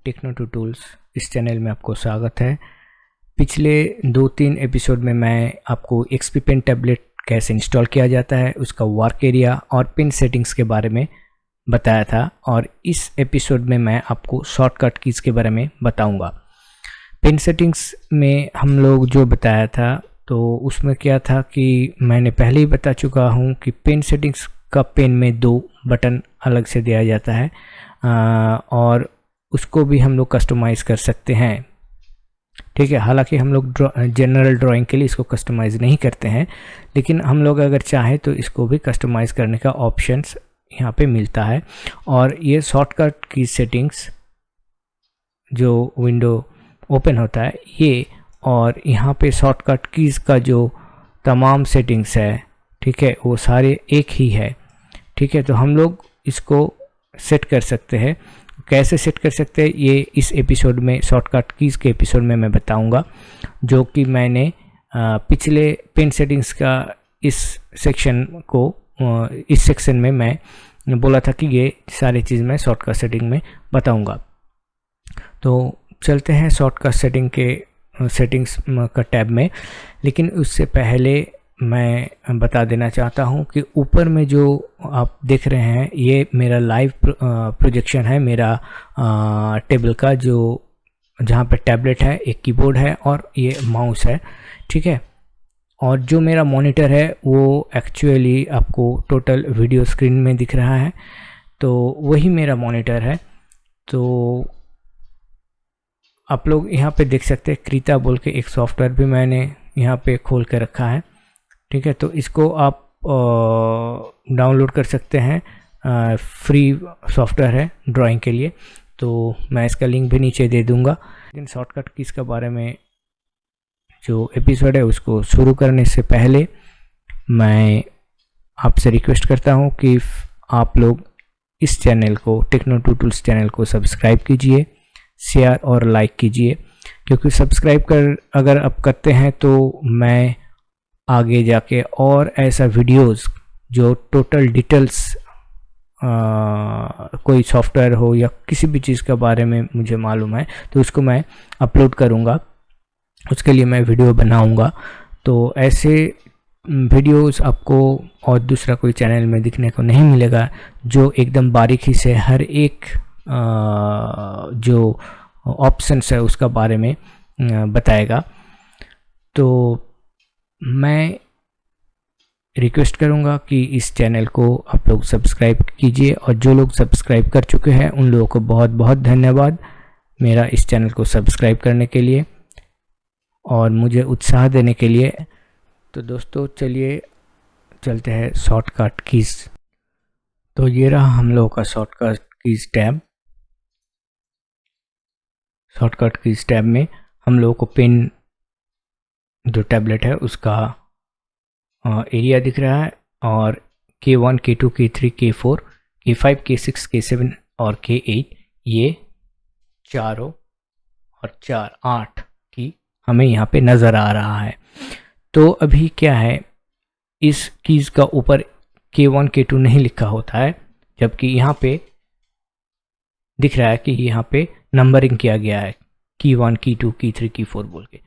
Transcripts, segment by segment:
Techno to tools इस channel में आपको स्वागत है। पिछले 2-3 एपिसोड में मैं आपको XP पेन टैबलेट कैसे इंस्टॉल किया जाता है, उसका वर्क एरिया और पिन सेटिंग्स के बारे में बताया था, और इस एपिसोड में मैं आपको शॉर्टकट कीज़ के बारे में बताऊंगा। पिन सेटिंग्स में हम लोग जो बताया था तो उसमें क्या था कि मैंने पहले ही बता चुका हूं कि पिन सेटिंग्स का पेन में 2 बटन अलग से दिया जाता है और उसको भी हम लोग कस्टमाइज़ कर सकते हैं। ठीक है, हालांकि हम लोग जनरल ड्राइंग के लिए इसको कस्टमाइज़ नहीं करते हैं, लेकिन हम लोग अगर चाहें तो इसको भी कस्टमाइज़ करने का ऑप्शंस यहाँ पे मिलता है। और ये शॉर्टकट की सेटिंग्स जो विंडो ओपन होता है ये, और यहाँ पे शॉर्टकट कीज़ का जो तमाम सेटिंग्स है, ठीक है, वो सारे एक ही है। ठीक है, तो हम लोग इसको सेट कर सकते हैं। कैसे सेट कर सकते हैं ये इस एपिसोड में, शॉर्टकट कीज़ के एपिसोड में मैं बताऊंगा, जो कि मैंने पिछले पिन सेटिंग्स का इस सेक्शन में मैं बोला था कि ये सारी चीज़ मैं शॉर्टकट सेटिंग में बताऊंगा। तो चलते हैं शॉर्टकट सेटिंग्स का टैब में, लेकिन उससे पहले मैं बता देना चाहता हूं कि ऊपर में जो आप देख रहे हैं ये मेरा लाइव प्रोजेक्शन है, मेरा टेबल का, जो जहां पे टैबलेट है, एक कीबोर्ड है और ये माउस है। ठीक है, और जो मेरा मॉनिटर है वो एक्चुअली आपको टोटल वीडियो स्क्रीन में दिख रहा है, तो वही मेरा मॉनिटर है। तो आप लोग यहाँ पे देख सकते हैं, क्रीता बोल के एक सॉफ्टवेयर भी मैंने यहाँ पे खोल के रखा है। ठीक है, तो इसको आप डाउनलोड कर सकते हैं, फ्री सॉफ्टवेयर है ड्राइंग के लिए, तो मैं इसका लिंक भी नीचे दे दूंगा। लेकिन शॉर्टकट कीज़ के बारे में जो एपिसोड है उसको शुरू करने से पहले मैं आपसे रिक्वेस्ट करता हूं कि आप लोग इस चैनल को, टेक्नो टू टूल्स चैनल को सब्सक्राइब कीजिए, शेयर और लाइक कीजिए, क्योंकि सब्सक्राइब अगर आप करते हैं तो मैं आगे जाके और ऐसा वीडियोस जो टोटल डिटेल्स कोई सॉफ्टवेयर हो या किसी भी चीज़ के बारे में मुझे मालूम है तो उसको मैं अपलोड करूँगा, उसके लिए मैं वीडियो बनाऊँगा। तो ऐसे वीडियोस आपको और दूसरा कोई चैनल में दिखने को नहीं मिलेगा, जो एकदम बारीकी से हर एक जो ऑप्शंस है उसका बारे में बताएगा। तो मैं रिक्वेस्ट करूंगा कि इस चैनल को आप लोग सब्सक्राइब कीजिए, और जो लोग सब्सक्राइब कर चुके हैं उन लोगों को बहुत बहुत धन्यवाद मेरा इस चैनल को सब्सक्राइब करने के लिए और मुझे उत्साह देने के लिए। तो दोस्तों चलिए चलते हैं शॉर्टकट कीज़। तो ये रहा हम लोगों का shortcut keys tab. Shortcut keys tab में हम लोगों को पिन जो टैबलेट है उसका एरिया दिख रहा है, और K1, K2, K3, K4, K5, K6, K7 और K8, ये चारों और 8 की हमें यहाँ पे नज़र आ रहा है। तो अभी क्या है, इस कीज़ का ऊपर K1, K2 नहीं लिखा होता है, जबकि यहाँ पे दिख रहा है कि यहाँ पे नंबरिंग किया गया है K1, K2, K3, K4 बोल के।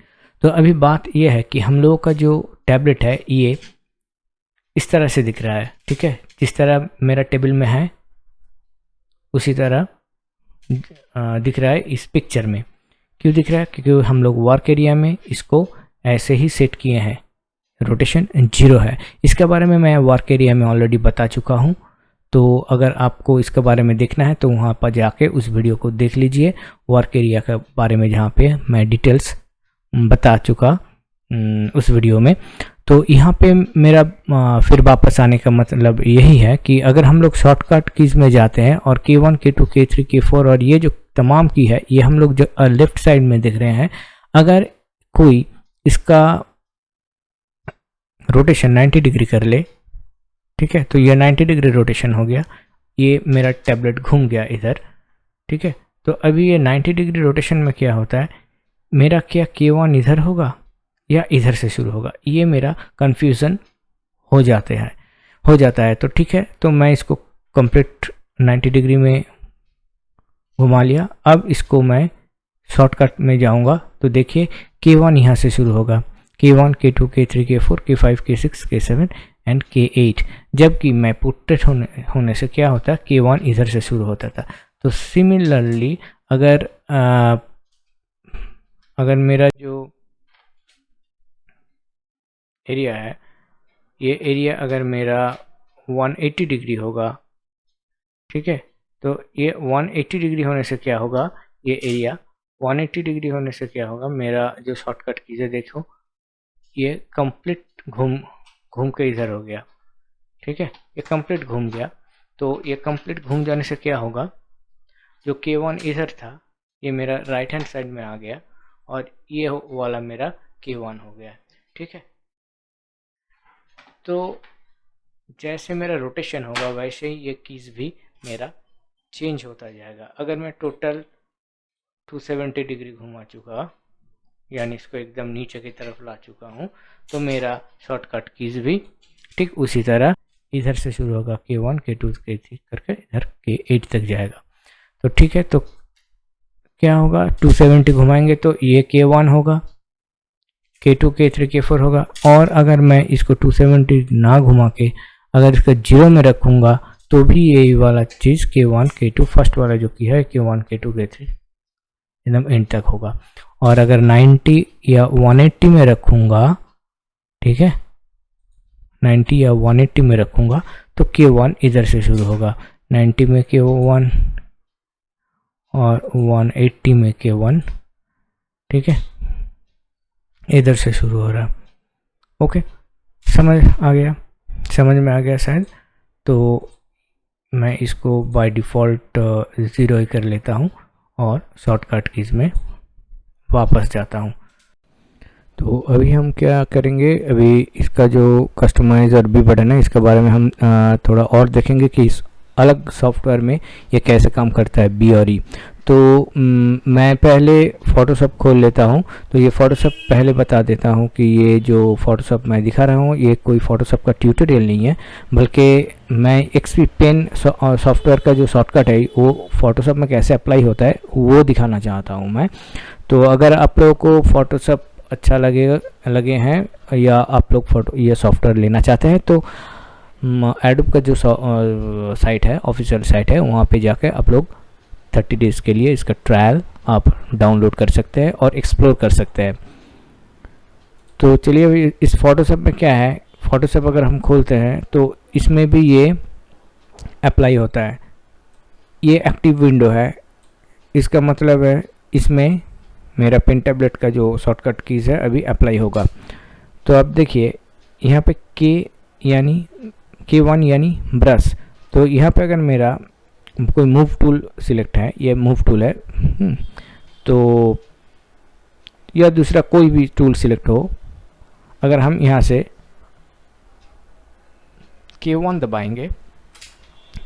तो अभी बात यह है कि हम लोगों का जो टैबलेट है ये इस तरह से दिख रहा है। ठीक है, जिस तरह मेरा टेबल में है उसी तरह दिख रहा है इस पिक्चर में। क्यों दिख रहा है? क्योंकि हम लोग वर्क एरिया में इसको ऐसे ही सेट किए हैं, रोटेशन 0 है। इसके बारे में मैं वर्क एरिया में ऑलरेडी बता चुका हूँ, तो अगर आपको इसके बारे में देखना है तो वहाँ पर जाके उस वीडियो को देख लीजिए, वर्क एरिया के बारे में, जहाँ पे मैं डिटेल्स बता चुका उस वीडियो में। तो यहाँ पे मेरा फिर वापस आने का मतलब यही है कि अगर हम लोग शॉर्टकट कीज़ में जाते हैं और K1, K2, K3, K4 और ये जो तमाम की है ये हम लोग जो लेफ्ट साइड में देख रहे हैं, अगर कोई इसका रोटेशन 90 डिग्री कर ले, ठीक है, तो ये 90 डिग्री रोटेशन हो गया, ये मेरा टैबलेट घूम गया इधर। ठीक है, तो अभी ये 90 डिग्री रोटेशन में क्या होता है, मेरा क्या K1 इधर होगा या इधर से शुरू होगा, ये मेरा कंफ्यूजन हो जाता है। तो ठीक है, तो मैं इसको कंप्लीट 90 डिग्री में घुमा लिया। अब इसको मैं शॉर्टकट में जाऊंगा तो देखिए K1 यहाँ से शुरू होगा, K1, K2, K3, K4, K5, K6, K7 and K8। जबकि मैं पुटेड होने से क्या होता, K1 इधर से शुरू होता था। तो सिमिलरली अगर मेरा जो एरिया है, ये एरिया अगर मेरा 180 डिग्री होगा, ठीक है, तो ये 180 डिग्री होने से क्या होगा, ये एरिया 180 डिग्री होने से क्या होगा, मेरा जो शॉर्टकट कीज है देखो, ये कंप्लीट घूम के इधर हो गया, ठीक है, ये कंप्लीट घूम गया। तो ये कंप्लीट घूम जाने से क्या होगा, जो K1 इधर था ये मेरा राइट हैंड साइड में आ गया और ये वाला मेरा K1 हो गया, ठीक है। तो जैसे मेरा रोटेशन होगा वैसे ही ये कीज भी मेरा चेंज होता जाएगा। अगर मैं टोटल 270 डिग्री घुमा चुका, यानी इसको एकदम नीचे की तरफ ला चुका हूँ, तो मेरा शॉर्टकट कीज भी ठीक उसी तरह इधर से शुरू होगा, K1, K2, K3 करके इधर K8 तक जाएगा। तो ठीक है, तो क्या होगा, 270 घुमाएंगे तो ये K1 होगा, K2, K3, K4 होगा। और अगर मैं इसको 270 ना घुमा के अगर इसका 0 में रखूँगा तो भी यही वाला चीज़ K1, K2 फर्स्ट वाला जो की है K1, K2, K3 एकदम एंड तक होगा। और अगर 90 या 180 में रखूँगा, ठीक है, 90 या 180 में रखूँगा तो K1 इधर से शुरू होगा, 90 में K1 और 180 में K1, ठीक है, इधर से शुरू हो रहा। ओके, समझ में आ गया शायद। तो मैं इसको बाय डिफ़ॉल्ट 0 ही कर लेता हूँ और शॉर्टकट कीज में वापस जाता हूँ। तो अभी हम क्या करेंगे, अभी इसका जो कस्टमाइज और बी बटन है इसके बारे में हम थोड़ा और देखेंगे कि इस अलग सॉफ्टवेयर में ये कैसे काम करता है, बी और ई। तो मैं पहले फ़ोटोशॉप खोल लेता हूँ। तो ये फ़ोटोशॉप पहले बता देता हूँ कि ये जो फ़ोटोशॉप मैं दिखा रहा हूँ ये कोई फ़ोटोशॉप का ट्यूटोरियल नहीं है, बल्कि मैं XP पेन सॉफ्टवेयर का जो शॉर्टकट है वो फ़ोटोशॉप में कैसे अप्लाई होता है वो दिखाना चाहता हूँ मैं। तो अगर आप लोगों को फ़ोटोशॉप अच्छा लगे हैं या आप लोग ये सॉफ्टवेयर लेना चाहते हैं तो एडोब का जो साइट है, ऑफिशियल साइट है, वहाँ पे जाकर आप लोग 30 डेज़ के लिए इसका ट्रायल आप डाउनलोड कर सकते हैं और एक्सप्लोर कर सकते हैं। तो चलिए अभी इस फोटोशॉप में क्या है, फोटोशॉप अगर हम खोलते हैं तो इसमें भी ये अप्लाई होता है। ये एक्टिव विंडो है, इसका मतलब है इसमें मेरा पेन टैबलेट का जो शॉर्टकट कीज़ है अभी अप्लाई होगा। तो अब देखिए यहाँ पे K1 यानी ब्रश। तो यहाँ पे अगर मेरा कोई मूव टूल सिलेक्ट है, ये मूव टूल है, तो या दूसरा कोई भी टूल सिलेक्ट हो, अगर हम यहाँ से K1 दबाएंगे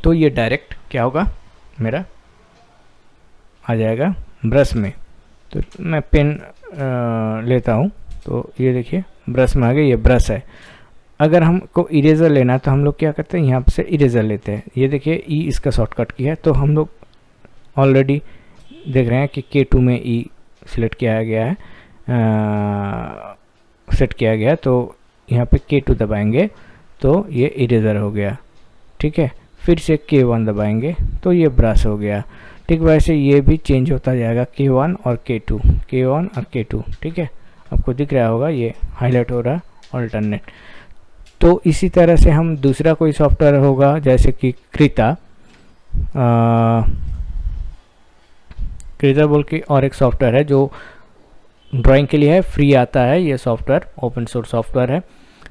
तो ये डायरेक्ट क्या होगा, मेरा आ जाएगा ब्रश में। तो मैं पेन लेता हूँ, तो ये देखिए ब्रश में आ गया, ये ब्रश है। अगर हमको इरेज़र लेना है तो हम लोग क्या करते हैं, यहाँ से इरेज़र लेते हैं। ये देखिए ई इसका शॉर्टकट की है, तो हम लोग ऑलरेडी देख रहे हैं कि K2 में ई सिलेक्ट किया गया है, सेट किया गया। तो यहाँ पे K2 दबाएंगे तो ये इरेज़र हो गया, ठीक है। फिर से K1 दबाएंगे तो ये ब्रश हो गया, ठीक। वैसे ये भी चेंज होता जाएगा, K1 और K2, K1 और K2, ठीक है। आपको दिख रहा होगा ये हाईलाइट हो रहा ऑल्टरनेट। तो इसी तरह से हम दूसरा कोई सॉफ्टवेयर होगा जैसे कि कृता बोल के और एक सॉफ्टवेयर है जो ड्राइंग के लिए है, फ्री आता है। ये सॉफ्टवेयर ओपन सोर्स सॉफ्टवेयर है,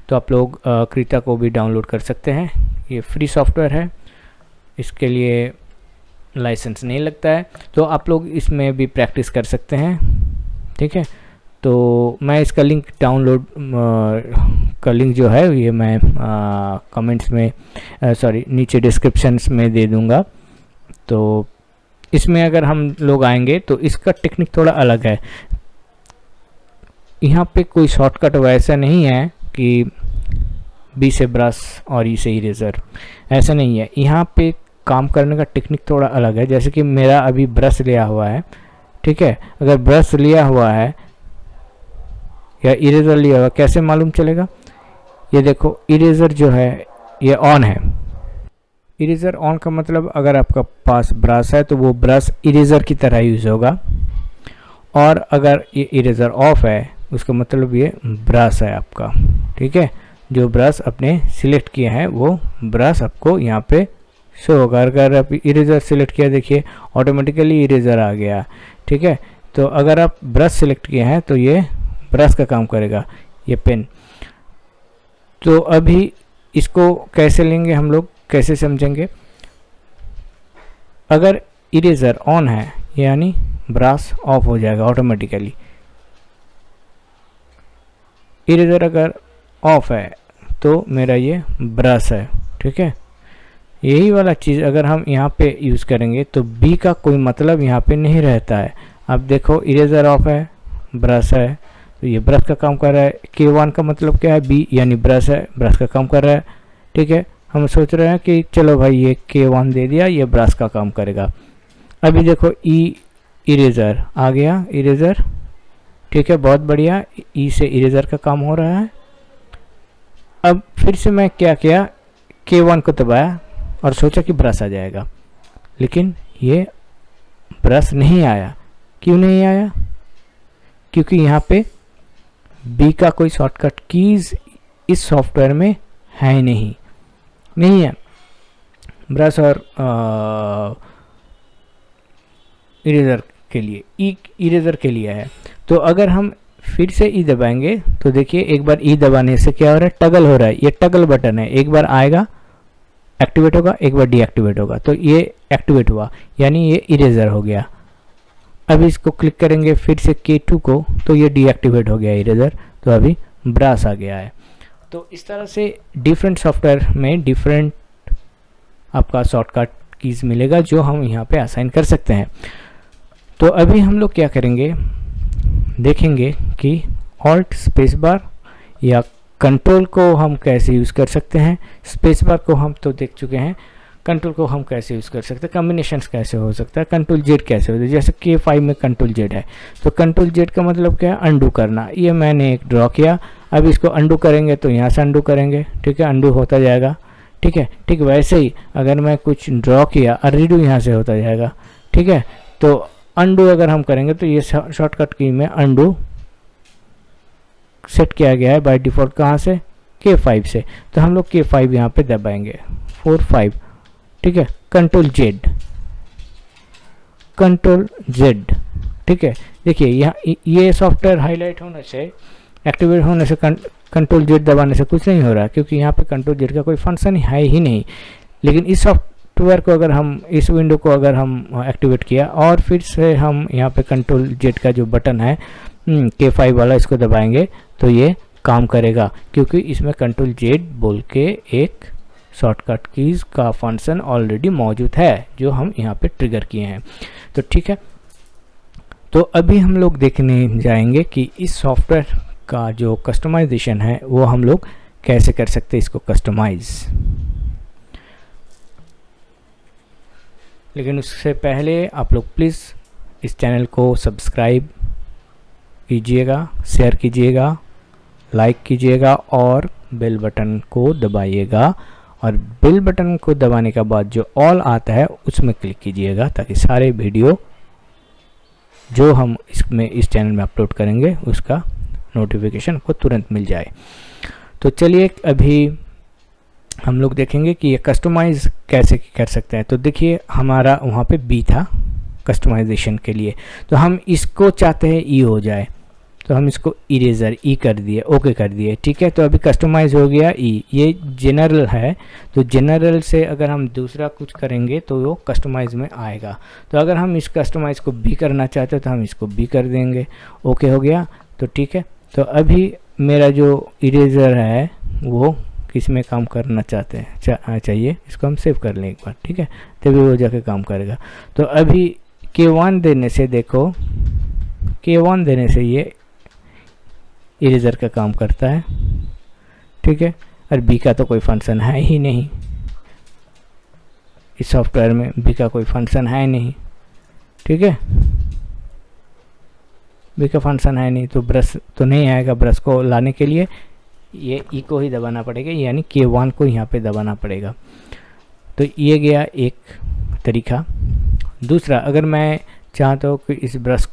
तो आप लोग कृता को भी डाउनलोड कर सकते हैं। ये फ्री सॉफ्टवेयर है, इसके लिए लाइसेंस नहीं लगता है, तो आप लोग इसमें भी प्रैक्टिस कर सकते हैं, ठीक है। तो मैं इसका लिंक डाउनलोड का लिंक जो है ये मैं कमेंट्स में नीचे डिस्क्रिप्शंस में दे दूंगा। तो इसमें अगर हम लोग आएंगे तो इसका टेक्निक थोड़ा अलग है। यहाँ पे कोई शॉर्टकट वैसा नहीं है कि बी से ब्रश और ई से इरेज़र, ऐसा नहीं है। यहाँ पे काम करने का टेक्निक थोड़ा अलग है। जैसे कि मेरा अभी ब्रश लिया हुआ है, ठीक है, अगर ब्रश लिया हुआ है या इरेजर लिया हुआ, कैसे मालूम चलेगा? ये देखो इरेजर जो है ये ऑन है। इरेजर ऑन का मतलब अगर आपका पास ब्रश है तो वो ब्रश इरेजर की तरह यूज़ होगा, और अगर ये इरेजर ऑफ है उसका मतलब ये ब्रश है आपका, ठीक है। जो ब्रश अपने सिलेक्ट किए हैं वो ब्रश आपको यहाँ पे शो होगा। अगर आप इरेजर सिलेक्ट किया, देखिए ऑटोमेटिकली इरेजर आ गया, ठीक है। तो अगर आप ब्रश सिलेक्ट किए हैं तो ये ब्रश का काम करेगा, ये पेन। तो अभी इसको कैसे लेंगे हम लोग, कैसे समझेंगे? अगर इरेजर ऑन है यानी ब्रश ऑफ हो जाएगा ऑटोमेटिकली। इरेजर अगर ऑफ है तो मेरा ये ब्रश है, ठीक है। यही वाला चीज़ अगर हम यहाँ पे यूज़ करेंगे तो बी का कोई मतलब यहाँ पे नहीं रहता है। अब देखो इरेजर ऑफ है, ब्रश है, तो ये ब्रश का काम कर रहा है। K1 का मतलब क्या है? बी यानी ब्रश है, ब्रश का काम कर रहा है, ठीक है। हम सोच रहे हैं कि चलो भाई ये K1 दे दिया, ये ब्रश का काम करेगा। अभी देखो इरेजर आ गया, इरेजर, ठीक है, बहुत बढ़िया। ई से इरेजर का काम हो रहा है। अब फिर से मैं क्या किया, K1 को दबाया और सोचा कि ब्रश आ जाएगा, लेकिन ये ब्रश नहीं आया। क्यों नहीं आया? क्योंकि यहाँ पे बी का कोई शॉर्टकट कीज इस सॉफ्टवेयर में है नहीं है। ब्रश और इरेजर के लिए, ई इरेजर के लिए है। तो अगर हम फिर से ई दबाएंगे तो देखिए एक बार ई दबाने से क्या हो रहा है, टगल हो रहा है। ये टगल बटन है, एक बार आएगा एक्टिवेट होगा, एक बार डीएक्टिवेट होगा। तो ये एक्टिवेट हुआ यानी ये इरेजर हो गया। अब इसको क्लिक करेंगे फिर से K2 को, तो ये डीएक्टिवेट हो गया इरेजर, तो अभी ब्रश आ गया है। तो इस तरह से डिफरेंट सॉफ्टवेयर में डिफरेंट आपका शॉर्टकट कीज मिलेगा जो हम यहाँ पे असाइन कर सकते हैं। तो अभी हम लोग क्या करेंगे, देखेंगे कि ऑल्ट स्पेस बार या कंट्रोल को हम कैसे यूज़ कर सकते हैं। स्पेस बार को हम तो देख चुके हैं, कंट्रोल को हम कैसे यूज़ कर सकते हैं, कॉम्बिनेशंस कैसे हो सकता है, कंट्रोल जेड कैसे होता है। जैसे K5 में कंट्रोल जेड है, तो कंट्रोल जेड का मतलब क्या है, अंडू करना। ये मैंने एक ड्रॉ किया, अब इसको अंडू करेंगे तो यहाँ से अंडू करेंगे, ठीक है, अंडू होता जाएगा, ठीक है। ठीक वैसे ही अगर मैं कुछ ड्रॉ किया और रीडू यहाँ से होता जाएगा, ठीक है। तो अंडू अगर हम करेंगे तो ये शॉर्टकट की में अंडू सेट किया गया है बाय डिफ़ॉल्ट, कहाँ से, K5 से। तो हम लोग K5 यहाँ पे दबाएंगे, 4-5, ठीक है, कंट्रोल जेड, ठीक है। देखिए यहाँ ये सॉफ्टवेयर हाईलाइट होने से, एक्टिवेट होने से, कंट्रोल जेड दबाने से कुछ नहीं हो रहा, क्योंकि यहाँ पे कंट्रोल जेड का कोई फंक्शन है ही नहीं। लेकिन इस सॉफ्टवेयर को अगर हम, इस विंडो को अगर हम एक्टिवेट किया और फिर से हम यहाँ पे कंट्रोल जेड का जो बटन है K5 वाला, इसको दबाएंगे तो ये काम करेगा, क्योंकि इसमें कंट्रोल जेड बोल के एक शॉर्टकट कीज का फंक्शन ऑलरेडी मौजूद है जो हम यहाँ पे ट्रिगर किए हैं। तो ठीक है, तो अभी हम लोग देखने जाएंगे कि इस सॉफ्टवेयर का जो कस्टमाइजेशन है वो हम लोग कैसे कर सकते हैं, इसको कस्टमाइज। लेकिन उससे पहले आप लोग प्लीज़ इस चैनल को सब्सक्राइब कीजिएगा, शेयर कीजिएगा, लाइक कीजिएगा और बेल बटन को दबाइएगा। और बेल बटन को दबाने के बाद जो ऑल आता है उसमें क्लिक कीजिएगा, ताकि सारे वीडियो जो हम इसमें इस चैनल में अपलोड करेंगे उसका नोटिफिकेशन को तुरंत मिल जाए। तो चलिए अभी हम लोग देखेंगे कि ये कस्टमाइज़ कैसे कर सकते हैं। तो देखिए हमारा वहाँ पे बी था कस्टमाइजेशन के लिए, तो हम इसको चाहते हैं ई हो जाए, तो हम इसको इरेजर ई कर दिए, ओके कर दिए, ठीक है। तो अभी कस्टमाइज हो गया ई। ये जनरल है, तो जनरल से अगर हम दूसरा कुछ करेंगे तो वो कस्टमाइज में आएगा। तो अगर हम इस कस्टमाइज को बी करना चाहते हैं तो हम इसको बी कर देंगे, ओके हो गया। तो ठीक है, तो अभी मेरा जो इरेजर है वो किस में काम करना चाहते हैं चाहिए, इसको हम सेव कर लें एक बार, ठीक है, तभी वो जाके काम करेगा। तो अभी K1 देने से, देखो K1 देने से ये इरेजर का काम करता है, ठीक है। और बी का तो कोई फंक्शन है ही नहीं, इस सॉफ्टवेयर में बी का कोई फंक्शन है नहीं, ठीक है, बी का फंक्शन है नहीं, तो ब्रश तो नहीं आएगा। ब्रश को लाने के लिए ये ई को ही दबाना पड़ेगा, यानी K1 को यहाँ पे दबाना पड़ेगा। तो ये गया एक तरीका। दूसरा, अगर मैं चाहता हूँ कि इस ब्रश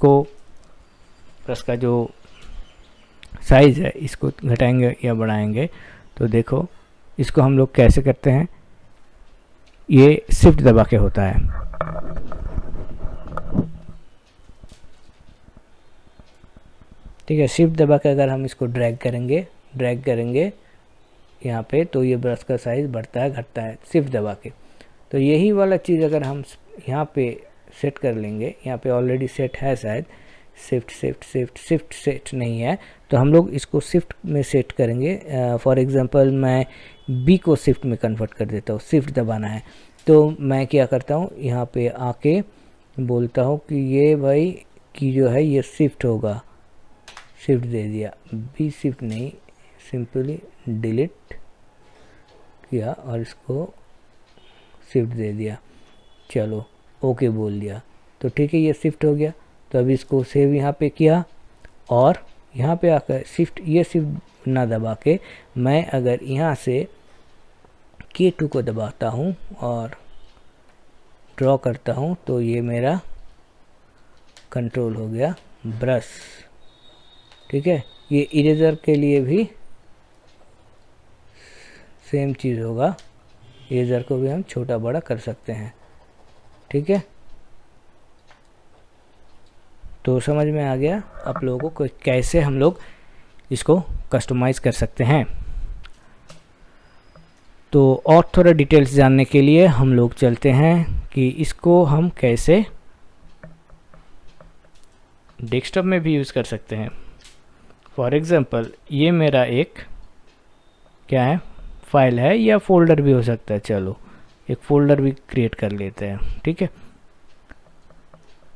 का जो साइज़ है इसको घटाएंगे या बढ़ाएंगे, तो देखो इसको हम लोग कैसे करते हैं। ये शिफ्ट दबा के होता है, ठीक है। शिफ्ट दबा के अगर हम इसको ड्रैग करेंगे यहाँ पे, तो ये ब्रश का साइज़ बढ़ता है घटता है शिफ्ट दबा के। तो यही वाला चीज़ अगर हम यहाँ पे सेट कर लेंगे, यहाँ पे ऑलरेडी सेट है शायद, शिफ्ट सेट नहीं है, तो हम लोग इसको शिफ्ट में सेट करेंगे। फॉर एग्जांपल मैं बी को शिफ्ट में कन्वर्ट कर देता हूँ, शिफ्ट दबाना है, तो मैं क्या करता हूँ, यहाँ पे आके बोलता हूँ कि ये भाई की जो है ये शिफ्ट होगा, शिफ्ट दे दिया, बी शिफ्ट नहीं, सिंपली डिलीट किया और इसको शिफ्ट दे दिया, चलो ओके बोल दिया, तो ठीक है, ये शिफ्ट हो गया। तो अभी इसको सेव यहाँ पे किया और यहाँ पे आकर शिफ्ट ना दबा के मैं अगर यहाँ से K2 को दबाता हूँ और ड्रॉ करता हूँ, तो ये मेरा कंट्रोल हो गया ब्रश, ठीक है। ये इरेजर के लिए भी सेम चीज़ होगा, इरेजर को भी हम छोटा बड़ा कर सकते हैं, ठीक है। तो समझ में आ गया आप लोगों को कैसे हम लोग इसको कस्टमाइज कर सकते हैं। तो और थोड़ा डिटेल्स जानने के लिए हम लोग चलते हैं कि इसको हम कैसे डेस्कटॉप में भी यूज़ कर सकते हैं। फॉर एग्जांपल ये मेरा एक क्या है, फाइल है या फोल्डर भी हो सकता है, चलो एक फोल्डर भी क्रिएट कर लेते हैं, ठीक है।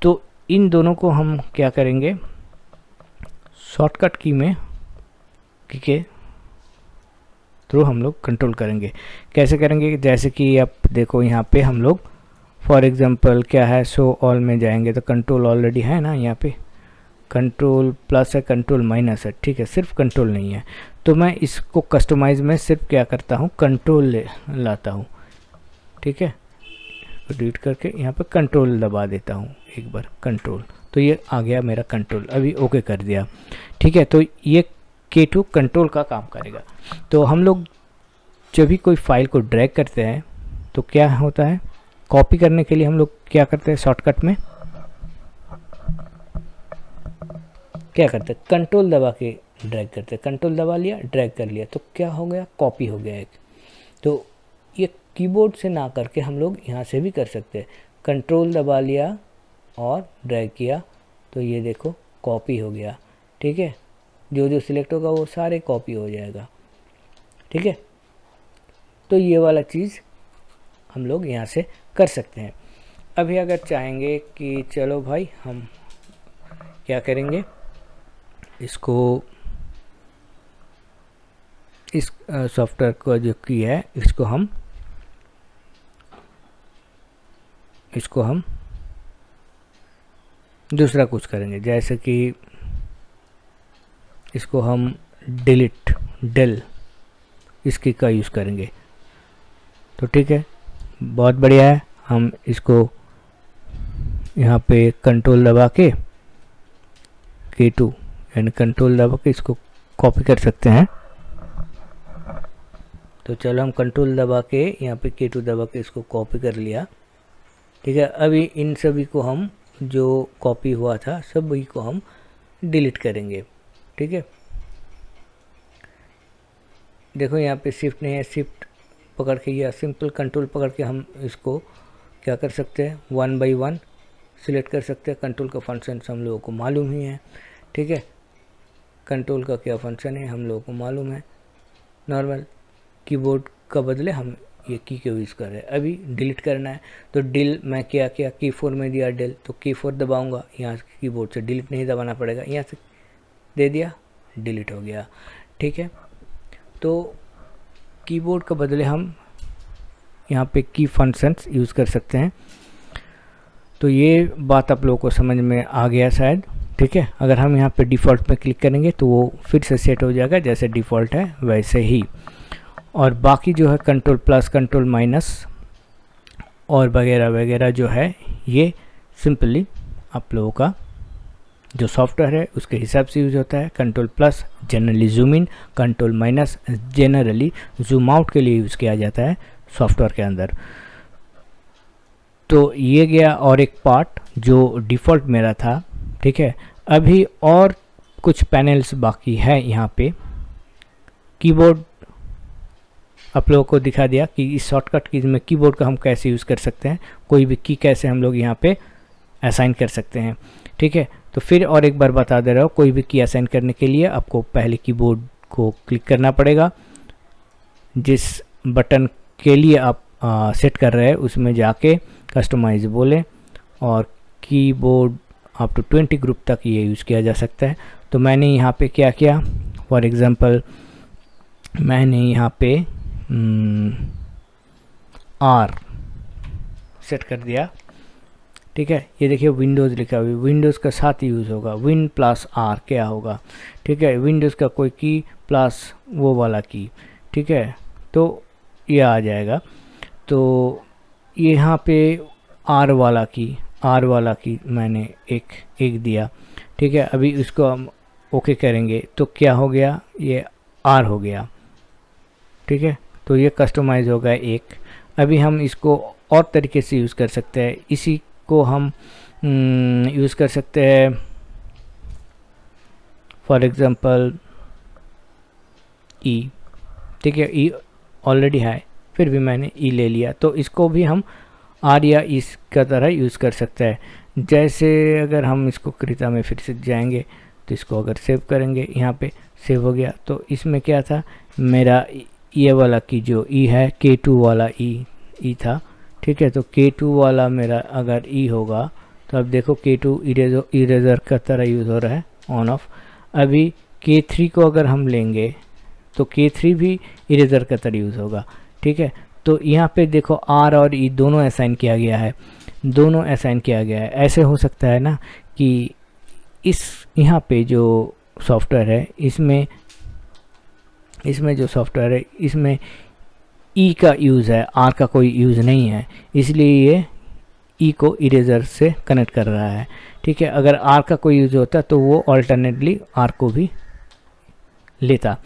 तो इन दोनों को हम क्या करेंगे, शॉर्टकट की में के थ्रू हम लोग कंट्रोल करेंगे। कैसे करेंगे, जैसे कि आप देखो यहाँ पे हम लोग फॉर एग्जांपल क्या है, शो ऑल में जाएंगे तो कंट्रोल ऑलरेडी है ना, यहाँ पे कंट्रोल प्लस है, कंट्रोल माइनस है, ठीक है, सिर्फ कंट्रोल नहीं है। तो मैं इसको कस्टमाइज में सिर्फ क्या करता हूँ, कंट्रोल लाता हूँ, ठीक है, डिलीट करके यहाँ पे कंट्रोल दबा देता हूँ एक बार, कंट्रोल, तो ये आ गया मेरा कंट्रोल, अभी ओके कर दिया, ठीक है। तो ये K2 कंट्रोल का काम करेगा। तो हम लोग जब भी कोई फाइल को ड्रैग करते हैं तो क्या होता है, कॉपी करने के लिए हम लोग क्या करते हैं, शॉर्टकट में क्या करते हैं, कंट्रोल दबा के ड्रैग करते हैं, कंट्रोल दबा लिया, ड्रैग कर लिया, तो क्या हो गया, कॉपी हो गया एक। तो ये कीबोर्ड से ना करके हम लोग यहाँ से भी कर सकते हैं, कंट्रोल दबा लिया और ड्रैग किया, तो ये देखो कॉपी हो गया, ठीक है, जो जो सिलेक्ट होगा वो सारे कॉपी हो जाएगा, ठीक है। तो ये वाला चीज़ हम लोग यहाँ से कर सकते हैं। अभी अगर चाहेंगे कि चलो भाई हम क्या करेंगे, इसको इस सॉफ्टवेयर को जो की है इसको हम दूसरा कुछ करेंगे, जैसे कि इसको हम डेल इसकी का यूज़ करेंगे, तो ठीक है, बहुत बढ़िया है। हम इसको यहाँ पे कंट्रोल दबा के K2 यानी कंट्रोल दबा के इसको कॉपी कर सकते हैं। तो चलो हम कंट्रोल दबा के यहाँ पे K2 दबा के इसको कॉपी कर लिया, ठीक है। अभी इन सभी को हम जो कॉपी हुआ था सभी को हम डिलीट करेंगे, ठीक है। देखो यहाँ पे शिफ्ट नहीं है, शिफ्ट पकड़ के या सिंपल कंट्रोल पकड़ के हम इसको क्या कर सकते हैं, 1 बाई 1 सिलेक्ट कर सकते हैं। कंट्रोल का फंक्शन हम लोगों को मालूम ही है, ठीक है, कंट्रोल का क्या फंक्शन है हम लोगों को मालूम है। नॉर्मल कीबोर्ड का बदले हम ये की को यूज़ कर रहे हैं। अभी डिलीट करना है तो डिल मैं क्या किया, की4 में दिया डिल, तो की4 दबाऊंगा, यहाँ से कीबोर्ड से डिलीट नहीं दबाना पड़ेगा, यहाँ से दे दिया, डिलीट हो गया, ठीक है। तो कीबोर्ड के बदले हम यहाँ पे की फंक्शंस यूज़ कर सकते हैं। तो ये बात आप लोगों को समझ में आ गया शायद, ठीक है। अगर हम यहाँ पे डिफ़ॉल्ट पे क्लिक करेंगे तो वो फिर से सेट हो जाएगा, जैसे डिफ़ॉल्ट है वैसे ही। और बाकी जो है कंट्रोल प्लस, कंट्रोल माइनस और वगैरह वगैरह जो है, ये सिंपली आप लोगों का जो सॉफ्टवेयर है उसके हिसाब से यूज़ होता है। Control plus generally zoom in, control minus generally zoom out के लिए यूज़ किया जाता है सॉफ्टवेयर के अंदर। तो ये गया और एक पार्ट जो डिफ़ॉल्ट मेरा था, ठीक है। अभी और कुछ पैनल्स बाकी है यहाँ पे। कीबोर्ड आप लोगों को दिखा दिया कि इस शॉर्टकट कीज में कीबोर्ड का हम कैसे यूज़ कर सकते हैं, कोई भी की कैसे हम लोग यहाँ पे असाइन कर सकते हैं, ठीक है। तो फिर और एक बार बता दे रहा हूँ, कोई भी की असाइन करने के लिए आपको पहले कीबोर्ड को क्लिक करना पड़ेगा। जिस बटन के लिए आप सेट कर रहे हैं उसमें जाके कस्टमाइज बोले और कीबोर्ड अप टू 20 ग्रुप तक ये यूज़ किया जा सकता है। तो मैंने यहाँ पे क्या किया, फॉर एग्ज़ाम्पल मैंने यहाँ पे आर सेट कर दिया, ठीक है। ये देखिए विंडोज़ लिखा हुआ है, विंडोज़ का साथ यूज़ होगा, विन प्लस आर क्या होगा, ठीक है। विंडोज़ का कोई की प्लस वो वाला की, ठीक है। तो ये आ जाएगा। तो यहाँ पे आर वाला की मैंने एक दिया, ठीक है। अभी इसको हम ओके करेंगे तो क्या हो गया, ये आर हो गया, ठीक है। तो ये कस्टमाइज होगा एक। अभी हम इसको और तरीके से यूज़ कर सकते हैं, इसी को हम यूज़ कर सकते हैं। फॉर एग्ज़ाम्पल ई, ठीक है। ई ऑलरेडी है, फिर भी मैंने ई ले लिया, तो इसको भी हम आर या इस का तरह यूज़ कर सकते हैं। जैसे अगर हम इसको कृता में फिर से जाएंगे तो इसको अगर सेव करेंगे, यहाँ पे सेव हो गया। तो इसमें क्या था, मेरा ये वाला की जो ई है, K2 वाला ई था, ठीक है। तो K2 वाला मेरा अगर ई होगा तो अब देखो K2 इरेजर का तरह यूज़ हो रहा है, ऑन ऑफ। अभी K3 को अगर हम लेंगे तो K3 भी इरेजर का तरह यूज़ होगा, ठीक है। तो यहाँ पे देखो आर और ई दोनों असाइन किया गया है, दोनों असाइन किया गया है। ऐसे हो सकता है ना कि इस यहाँ पे जो सॉफ्टवेयर है इसमें जो सॉफ्टवेयर है इसमें ई का यूज़ है, आर का कोई यूज़ नहीं है, इसलिए ये ई को इरेजर से कनेक्ट कर रहा है, ठीक है। अगर आर का कोई यूज़ होता तो वो ऑल्टरनेटली आर को भी लेता।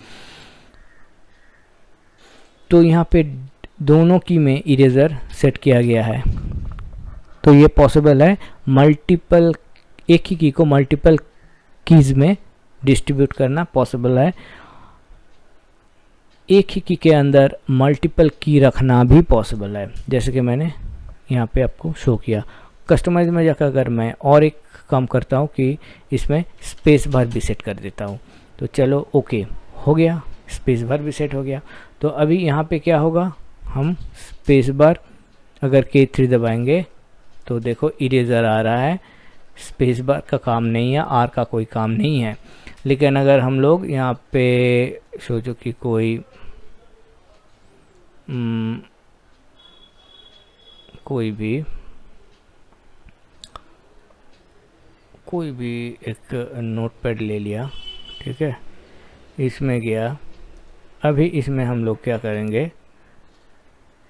तो यहाँ पे दोनों की में इरेजर सेट किया गया है। तो ये पॉसिबल है, मल्टीपल एक ही की को मल्टीपल कीज़ में डिस्ट्रीब्यूट करना पॉसिबल है। एक ही की के अंदर मल्टीपल की रखना भी पॉसिबल है, जैसे कि मैंने यहाँ पे आपको शो किया। कस्टमाइज में जाकर अगर मैं और एक काम करता हूँ कि इसमें स्पेस बार भी सेट कर देता हूँ, तो चलो ओके हो गया, स्पेस बार भी सेट हो गया। तो अभी यहाँ पे क्या होगा, हम स्पेस बार अगर K3 दबाएंगे तो देखो इरेजर आ रहा है, स्पेस बार का काम नहीं है, आर का कोई काम नहीं है। लेकिन अगर हम लोग यहाँ पे सोचो कि कोई भी एक नोटपैड ले लिया, ठीक है, इसमें गया। अभी इसमें हम लोग क्या करेंगे,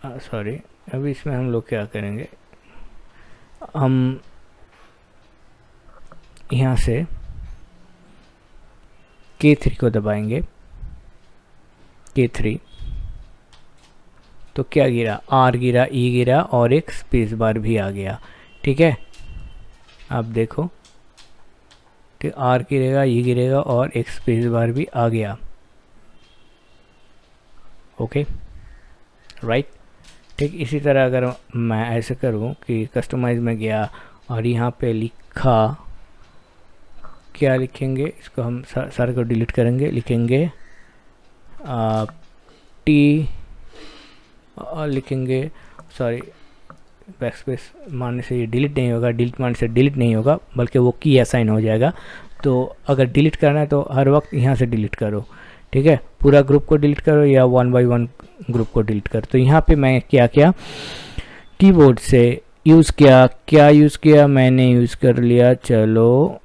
अभी इसमें हम लोग क्या करेंगे, हम यहाँ से K3 को दबाएंगे, K3 तो क्या गिरा, आर गिरा, ई गिरा और एक स्पेस बार भी आ गया, ठीक है। आप देखो, ठीक, आर गिरेगा, ई गिरेगा और एक स्पेस बार भी आ गया, ओके राइट। ठीक इसी तरह अगर मैं ऐसे करूं कि कस्टमाइज में गया और यहाँ पे लिखा, क्या लिखेंगे, इसको हम सारे को डिलीट करेंगे, लिखेंगे टी और लिखेंगे, सॉरी बैकस्पेस मारने से ये डिलीट नहीं होगा, डिलीट मारने से डिलीट नहीं होगा, बल्कि वो की असाइन हो जाएगा। तो अगर डिलीट करना है तो हर वक्त यहाँ से डिलीट करो, ठीक है, पूरा ग्रुप को डिलीट करो या 1 बाय 1 ग्रुप को डिलीट करो। तो यहाँ पे मैं क्या किया, कीबोर्ड से यूज़ किया, क्या यूज़ किया मैंने, यूज़ कर लिया, चलो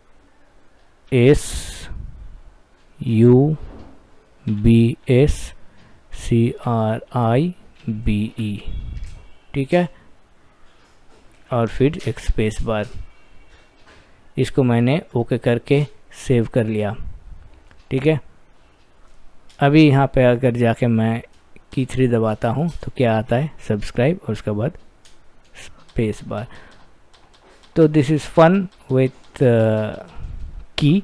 SUBSCRIBE, ठीक है, और फिर एक स्पेस बार, इसको मैंने ओके करके सेव कर लिया। ठीक है, अभी यहाँ पे अगर जाके मैं की 3 दबाता हूँ तो क्या आता है, सब्सक्राइब और उसके बाद स्पेस बार। तो this is fun with key,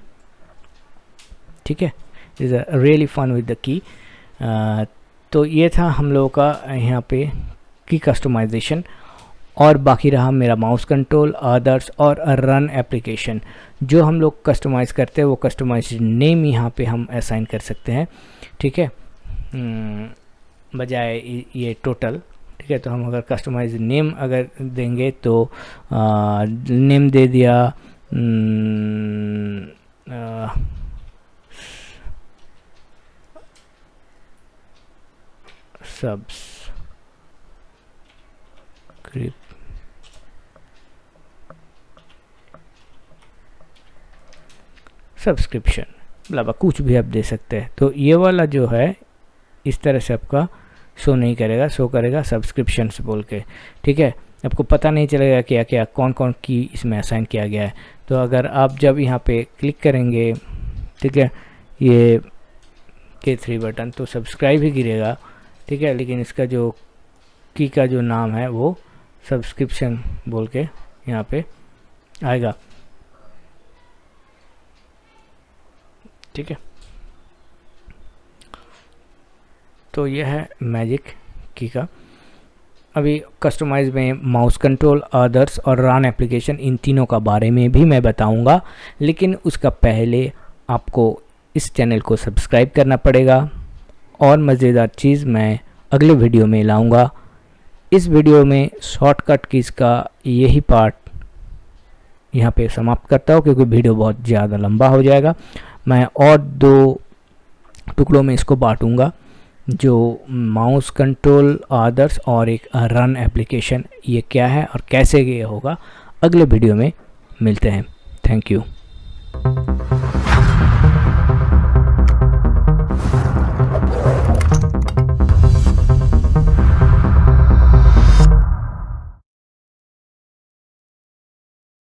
ठीक है, is really fun with the key. तो ये था हम लोगों का यहाँ पे की कस्टमाइजेशन, और बाकी रहा मेरा माउस कंट्रोल, अदर्स और रन एप्लीकेशन। जो हम लोग कस्टमाइज़ करते हैं वो कस्टमाइज नेम यहाँ पे हम असाइन कर सकते हैं, ठीक है, बजाय ये टोटल। ठीक है, तो हम अगर कस्टमाइज नेम अगर देंगे तो नेम दे दिया सब्सक्रिप्शन ब्लाबा, कुछ भी आप दे सकते हैं। तो ये वाला जो है इस तरह से आपका शो नहीं करेगा, शो करेगा सब्सक्रिप्शंस बोल के। ठीक है, आपको पता नहीं चलेगा क्या क्या कौन कौन की इसमें असाइन किया गया है। तो अगर आप जब यहाँ पे क्लिक करेंगे, ठीक है, ये K3 बटन, तो सब्सक्राइब ही गिरेगा, ठीक है, लेकिन इसका जो की का जो नाम है वो सब्सक्रिप्शन बोल के यहाँ पे आएगा। ठीक है, तो यह है मैजिक की का। अभी कस्टमाइज में माउस कंट्रोल, अदर्स और रन एप्लीकेशन, इन तीनों का बारे में भी मैं बताऊंगा, लेकिन उसका पहले आपको इस चैनल को सब्सक्राइब करना पड़ेगा। और मज़ेदार चीज़ मैं अगले वीडियो में लाऊंगा। इस वीडियो में शॉर्टकट कीज़ का यही पार्ट यहाँ पे समाप्त करता हूँ, क्योंकि वीडियो बहुत ज़्यादा लंबा हो जाएगा। मैं और 2 टुकड़ों में इसको बांटूंगा, जो माउस कंट्रोल, अदर्स और एक रन एप्लीकेशन, ये क्या है और कैसे ये होगा, अगले वीडियो में मिलते हैं। Thank you.